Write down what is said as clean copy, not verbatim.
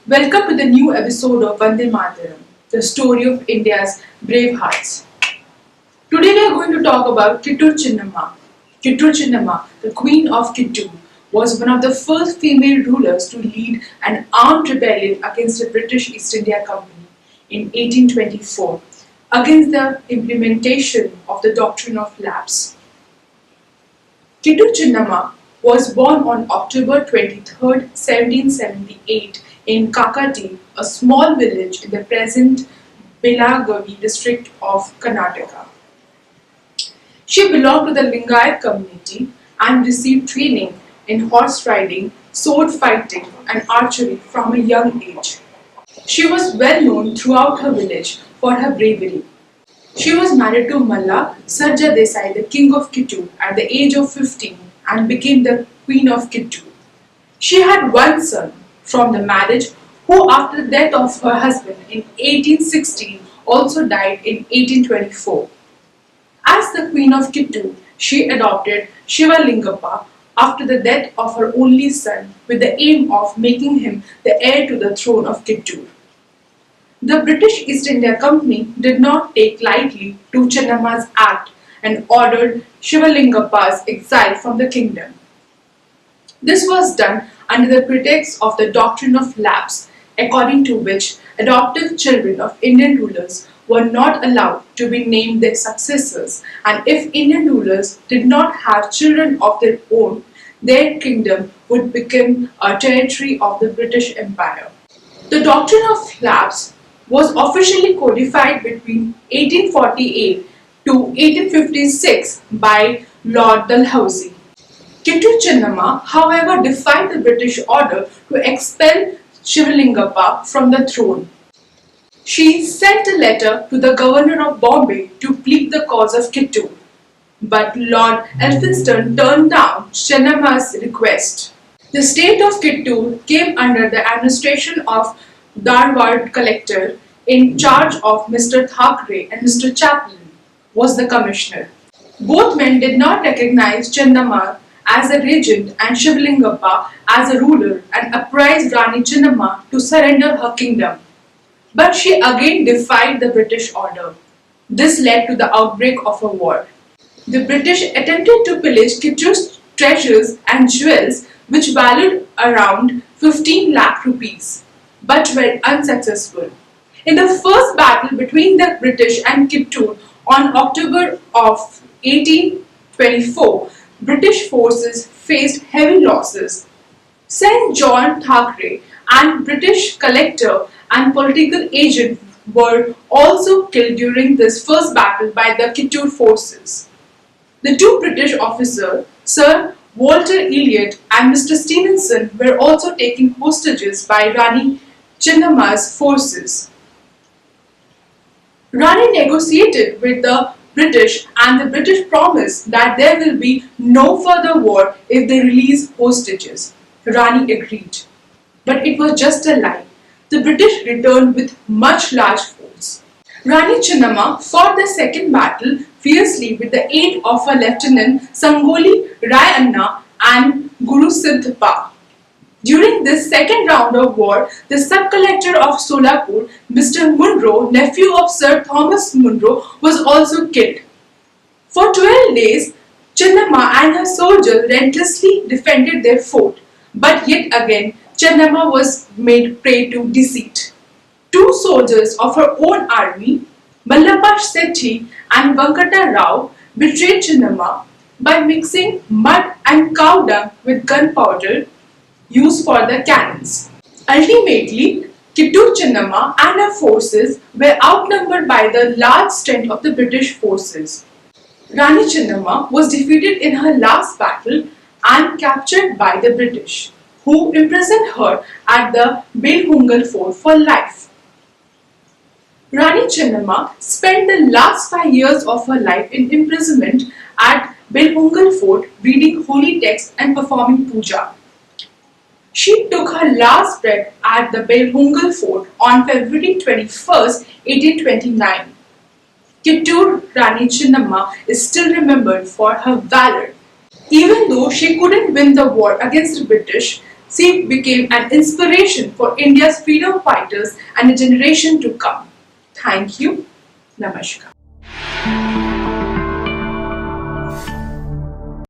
Welcome to the new episode of Vande Mataram, the story of India's brave hearts. Today we are going to talk about Kittur Chennamma. Kittur Chennamma, the Queen of Kittur, was one of the first female rulers to lead an armed rebellion against the British East India Company in 1824 against the implementation of the doctrine of lapse. Kittur Chennamma was born on October 23, 1778 in Kakati, a small village in the present Belagavi district of Karnataka. She belonged to the Lingayat community and received training in horse riding, sword fighting and archery from a young age. She was well known throughout her village for her bravery. She was married to Malla Sarja Desai, the king of Kittur, at the age of 15 and became the Queen of Kittur. She had one son from the marriage who, after the death of her husband in 1816, also died in 1824. As the Queen of Kittur, she adopted Shivalingappa after the death of her only son with the aim of making him the heir to the throne of Kittur. The British East India Company did not take lightly to Chennamma's act and ordered Shivalingappa's exile from the kingdom. This was done under the pretext of the doctrine of lapse, according to which adoptive children of Indian rulers were not allowed to be named their successors, and if Indian rulers did not have children of their own, their kingdom would become a territory of the British Empire. The doctrine of lapse was officially codified between 1848 to 1856 by Lord Dalhousie. Kittur Chennamma, however, defied the British order to expel Shivalingappa from the throne. She sent a letter to the Governor of Bombay to plead the cause of Kittur, but Lord Elphinstone turned down Chennamma's request. The state of Kittur came under the administration of Dharwad collector in charge of Mr. Thackeray, and Mr. Chaplin was the commissioner. Both men did not recognize Chennamma as a regent and Shivalingappa as a ruler and apprised Rani Chennamma to surrender her kingdom. But she again defied the British order. This led to the outbreak of a war. The British attempted to pillage Kittur's treasures and jewels, which valued around 15 lakh rupees, but were unsuccessful. In the first battle between the British and Kittur on October of 1824, British forces faced heavy losses. Sir John Thackeray and British collector and political agent were also killed during this first battle by the Kittur forces. The two British officers, Sir Walter Elliot and Mr. Stevenson, were also taken hostages by Rani Chennamma's forces. Rani negotiated with the British and the British promised that there will be no further war if they release hostages. Rani agreed. But it was just a lie. The British returned with much large force. Rani Chennamma fought the second battle fiercely with the aid of her lieutenant Sangoli Rayanna and Guru Siddhappa. During this second round of war, the sub-collector of Solapur, Mr. Munro, nephew of Sir Thomas Munro, was also killed. For 12 days, Chennamma and her soldiers relentlessly defended their fort, but yet again, Chennamma was made prey to deceit. Two soldiers of her own army, Mallappa Sethi and Venkata Rao, betrayed Chennamma by mixing mud and cow dung with gunpowder used for the cannons. Ultimately, Kittur Chennamma and her forces were outnumbered by the large strength of the British forces. Rani Chennamma was defeated in her last battle and captured by the British, who imprisoned her at the Belhungal fort for life. Rani Chennamma spent the last 5 years of her life in imprisonment at Belhungal fort, reading holy texts and performing puja. She took her last breath at the Belhungal fort on February 21, 1829. Kittur Rani Chennamma is still remembered for her valor. Even though she couldn't win the war against the British, She became an inspiration for India's freedom fighters and a generation to come. Thank you. Namaskar.